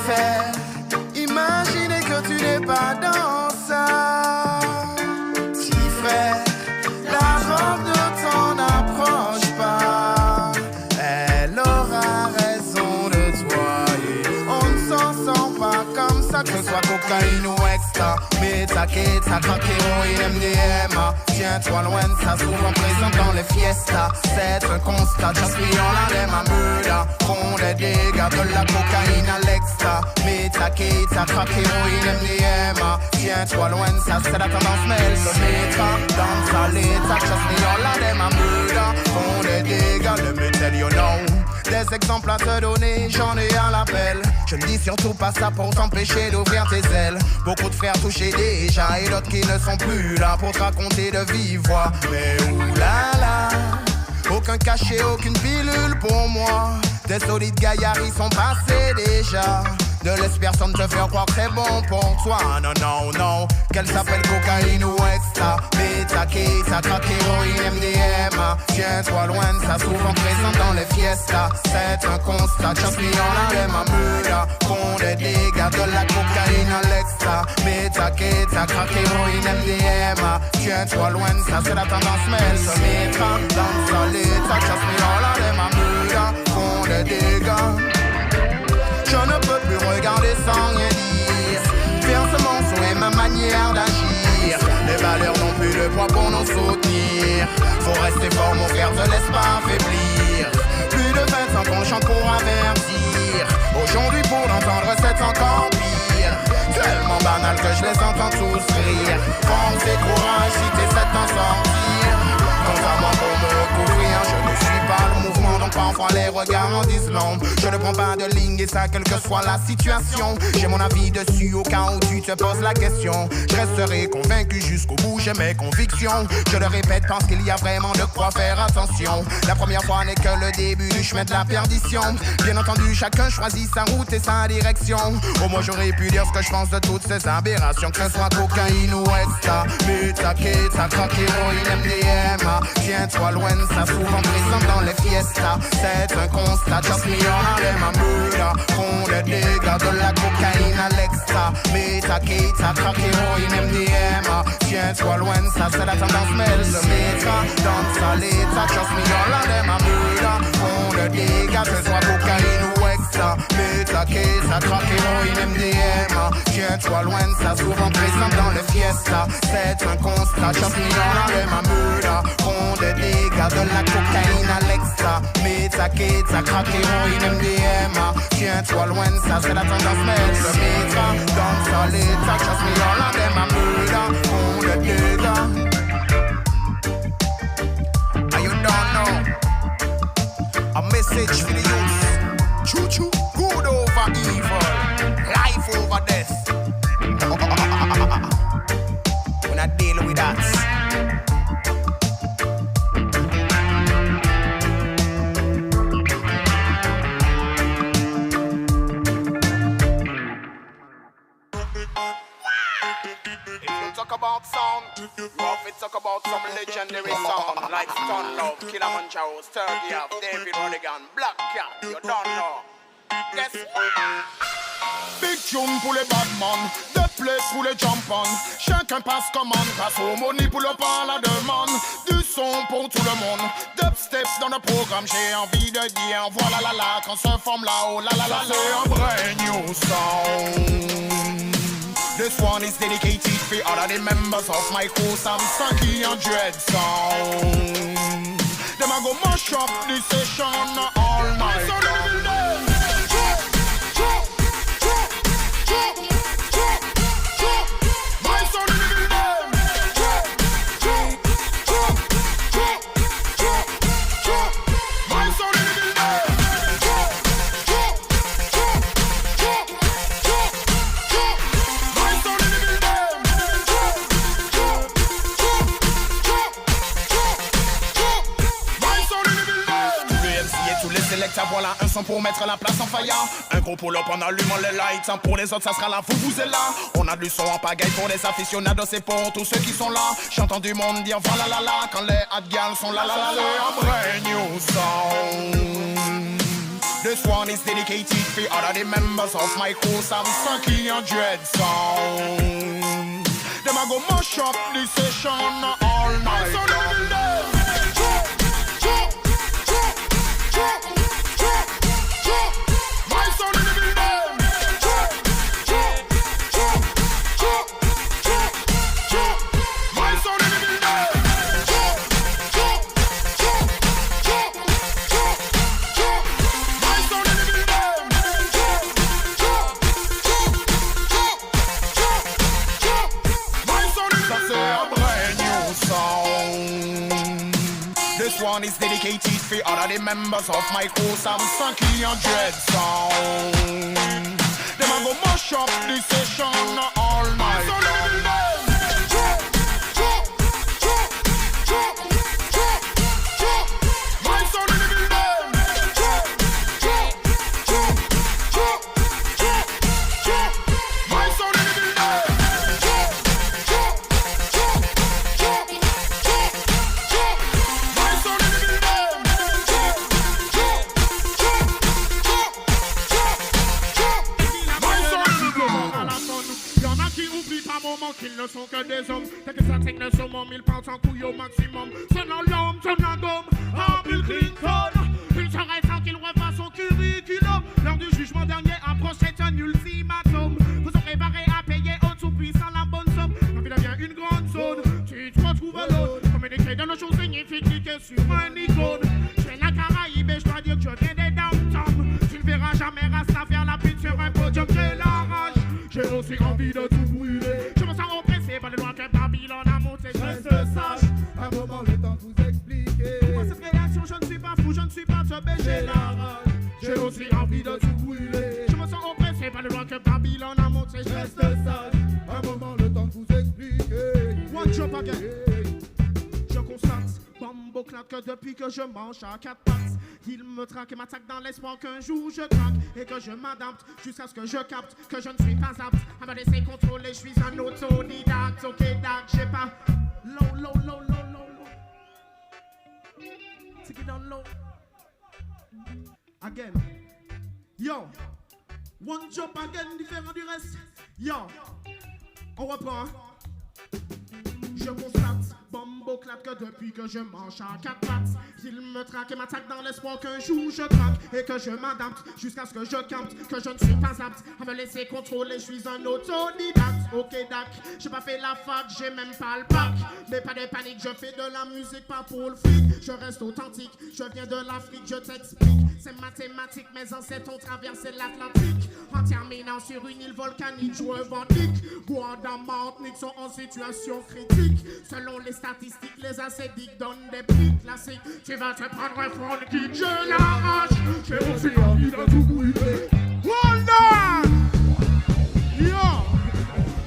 faire. Imaginez que tu n'es pas dans ça. Petit frère, la robe ne t'en approche pas. Elle aura raison de toi. On ne s'en sent pas comme ça, que ce soit cocaïne ou extra. Mais t'inquiète, ça craque héroïne, MDMA. Tiens-toi loin de ça, souvent présent dans les fiestas. C'est un constat, just me on la dem a murder. Font des dégâts, de la cocaïne à l'extra. Mais t'inquiète, ça craque héroïne, MDMA. Tiens-toi loin de ça, c'est la tendance, mais elle se mettra dans sa l'état. Just me on la dem a murder. Font des dégâts, let me tell you now. Des exemples à te donner, j'en ai à l'appel. Je ne dis surtout pas ça pour t'empêcher d'ouvrir tes ailes. Beaucoup de frères touchés déjà et d'autres qui ne sont plus là pour te raconter de vive voix. Mais oulala, aucun cachet, aucune pilule pour moi. Des solides gaillards ils sont passés déjà. Ne laisse personne te faire croire que c'est bon pour toi. Non, non, non, qu'elle s'appelle cocaïne ou extra. Mais t'inquiète, ça craque héroïne, MDMA. Tiens-toi loin de ça, souvent présent dans les fiestas. C'est un constat, just me on la dem a murder. Font des dégâts, de la cocaïne à l'extra. Mais t'inquiète, ça craque héroïne, MDMA. Tiens-toi loin de ça, c'est la tendance, mais elle se mettra dans sa l'état. Just me on la dem a murder. Font des dégâts. Je ne peux plus regarder sans rien dire. Faire ce morceau est ma manière d'agir. Les valeurs n'ont plus de poids pour nous soutenir. Faut rester fort mon frère, ne laisse pas affaiblir. Plus de 20 ans qu'on chante pour avertir. Aujourd'hui pour l'entendre c'est encore pire. Tellement banal que je les entends tous rire. Force et courage si t'essaies de t'en sortir. Contrairement pour me couvrir, je ne suis pas le mouvement. Donc parfois les regards en disent long. Je ne prends pas de ligne et ça quelle que soit la situation. J'ai mon avis dessus au cas où tu te poses la question. Je resterai convaincu jusqu'au bout, j'ai mes convictions. Je le répète parce qu'il y a vraiment de quoi faire attention. La première fois n'est que le début du chemin de la perdition. Bien entendu chacun choisit sa route et sa direction. Au moins j'aurais pu dire ce que je pense de toutes ces aberrations. Que ce soit cocaïne ou extra. Mais t'inquiète, ça craque héroïne, MDMA. Tiens-toi loin de ça, souvent présent dans les fiestas. C'est un constat, just me on a dem a murder. Font des dégâts, de la cocaïne à l'extra. Mais t'inquiète, ça craque héroïne, MDMA. Tiens-toi loin de ça, c'est la tendance, mais elle se mettra dans sa l'état. Just me on a dem a murder. Font des dégâts, que ce soit cocaïne ou extra. Mais t'inquiète, ça craque héroïne, MDMA. Tiens-toi loin de ça, souvent présent dans les fiestas. C'est un constat, just me on a dem a murder. Font des dégâts, de la cocaïne à l'extra. Mais t'inquiète, ça craque héroïne, MDMA. Tiens-toi loin de ça, c'est la tendance, mais elle se mettra dans sa l'état. Just me on a dem a murder. Font des dégâts. And you don't know. A message for the youth. Choo-choo, good over evil. Life over death. We're not dealing with that. Talk about sound, Prophet talk about some legendary sound like Stun Love, Kilimanjaro, Sturdy Up, David Rodigan, Black Cat, you don't know. Guess what? Big tune pour les badman, deux plays pour les jump-on. Chacun passe commande, passe au money pour le pas la demande. Du son pour tout le monde, dubstep dans le programme. J'ai envie de dire voilà la la quand se forme là-haut, la la la. C'est un brand new sound. This one is dedicated for all of the members of my crew, some funky and dread sound. Them a go mash up the session all night. So my son in the building. My son in the building. Voilà un son pour mettre la place en fire. Un gros pull-up en allumant les lights. Pour les autres ça sera là, vous êtes là. On a du son en pagaille pour les aficionados. C'est pour tous ceux qui sont là. J'entends du monde dire voilà la la. Quand les hot girls sont là la la la. Un brand new sound. This one is dedicated for all of the members of my crew, Sam Saki and Dread Sound. Them a go mash up the session all night. So level them. My son in the building. My son in the building. My son in the building. My son in the building. That's a brand new song. This one is dedicated for all of the members of my crew, Sam Saki and Dread Sound. Them a go mash up the session all night. So level them. My son in the building. My son in the building. My son in the Y'en a qui oublient par moment qu'ils ne sont que des hommes. Dès que ça traîne le summum, ils partent en couille au maximum. Sonnant l'homme, sonnant gomme, ah Bill Clinton. Il serait temps qu'il revoie son curriculum. L'heure du jugement dernier approche, c'est un ultimatum. Vous aurez barré à payer au tout-puissant la bonne somme. La vie devient une grande zone, tu te retrouves à l'autre. Communiquer de nos choses signifique cliquer sur un icône. Je fais la Caraïbe et je dois dire que je viens des downtown. Tu ne verras jamais Rasta faire la pute sur un podium. J'ai la rage, j'ai aussi envie de tout brûler. Je me sens oppressé par les lois que Babylone a montées. Je reste sage, Un moment, le temps de vous expliquer. moi cette réaction, je ne suis pas fou, je ne suis pas teubé. J'ai la rage, j'ai aussi envie de tout brûler. Je me sens oppressé par les lois que Babylone a montées. Je reste sage, Un moment, le temps de vous expliquer. one job again. Je constate, Bambo claque que depuis que je mange à quatre pattes, il me traque et m'attaque dans l'espoir qu'un jour je craque et que je m'adapte jusqu'à ce que je capte que je ne suis pas apte à me laisser contrôler. Je suis un autodidacte, ok, dac, j'ai pas low. Take it down low. Again. Yo. One job again, différent du reste. Yo. On reprend, hein. Je constate, Bambo claque que depuis que je mange à quatre pattes, il me traque et m'attaque dans l'espoir qu'un jour je craque et que je m'adapte jusqu'à ce que je capte que je ne suis pas apte à me laisser contrôler. Je suis un autodidacte, ok dac. J'ai pas fait la fac, j'ai même pas le bac. Mais pas de panique, je fais de la musique pas pour le fric. Je reste authentique, je viens de l'Afrique, je t'explique. C'est mathématique, mes ancêtres ont traversé l'Atlantique en terminant sur une île volcanique. Je revendique, Guada, Martinique sont en situation critique. Selon les statistiques, les acédiques donnent des pics classiques. Tu vas te prendre un front de kick, je l'arrache. J'ai aussi envie de tout brûler. Hold on! Yo!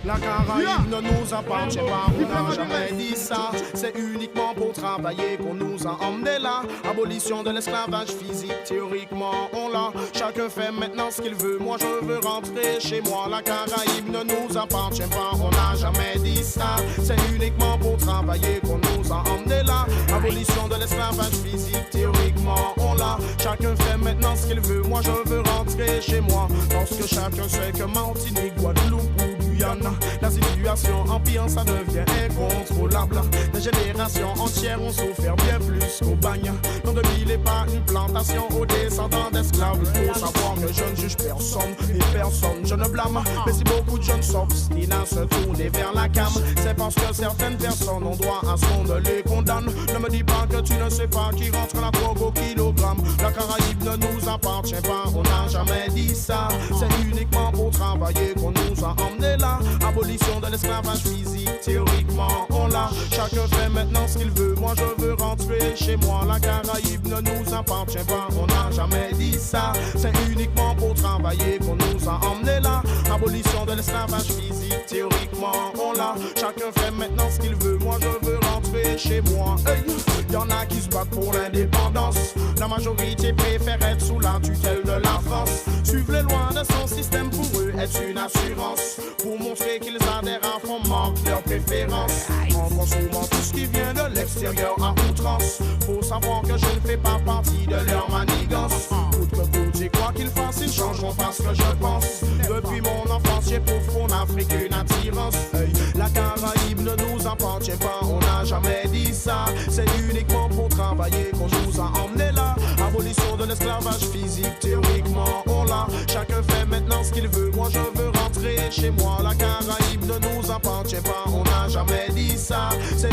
La Caraïbe ne nous appartient pas, on n'a jamais dit ça. C'est uniquement pour travailler qu'on nous a emmenés là. Abolition de l'esclavage physique, théoriquement on l'a. Chacun fait maintenant ce qu'il veut, moi je veux rentrer chez moi. La Caraïbe ne nous appartient pas, on n'a jamais dit ça. C'est uniquement pour travailler qu'on nous a emmenés là. Abolition de l'esclavage physique, théoriquement on l'a. Chacun fait maintenant ce qu'il veut, moi je veux rentrer chez moi. Parce que chacun sait que Martinique, Guadeloupe ou Guyane, la situation empire, ça devient incontrôlable. Des générations entières ont souffert bien plus qu'au bagne. L'an 2000 n'est pas une plantation aux descendants d'esclaves. Il faut savoir que je ne juge personne et personne je ne blâme. Mais si beaucoup de jeunes s'obstinent à se tourner vers la cam, c'est parce que certaines personnes ont droit à ce qu'on ne les condamne. Ne me dis pas que tu ne sais pas qui rentre la drogue au kilogramme. La Caraïbe ne nous appartient pas, on n'a jamais dit ça. C'est uniquement pour travailler qu'on nous a emmenés là. Abolition de l'esclavage physique, théoriquement on l'a. Chacun fait maintenant ce qu'il veut, moi je veux rentrer chez moi. La Caraïbe ne nous appartient pas, on n'a jamais dit ça. C'est uniquement pour travailler qu'on nous a emmenés là. Abolition de l'esclavage physique, théoriquement on l'a. Chacun fait maintenant ce qu'il veut, moi je veux rentrer chez moi. Hey. Y'en a qui se battent pour l'indépendance, la majorité préfère être sous la tutelle de la France. Suivre les lois de son système pour eux est une assurance. Pour montrer qu'ils adhèrent à fond, manquent leurs préférences. En consommant tout ce qui vient de de l'extérieur à outrance. Faut savoir que je ne fais pas partie de leur manigance. Coûte que coûte, j'ai quoi qu'ils fassent, ils changeront pas ce que je pense. Depuis mon enfance, j'éprouve pour l'Afrique une attirance. Hey, la Caraïbe ne nous appartient pas, on n'a jamais dit ça. C'est uniquement pour travailler qu'on nous a emmenés là. Abolition de l'esclavage physique, théoriquement on l'a. Chacun fait maintenant ce qu'il veut, moi je veux rentrer chez moi. La Caraïbe ne nous appartient pas, on n'a jamais dit ça. C'est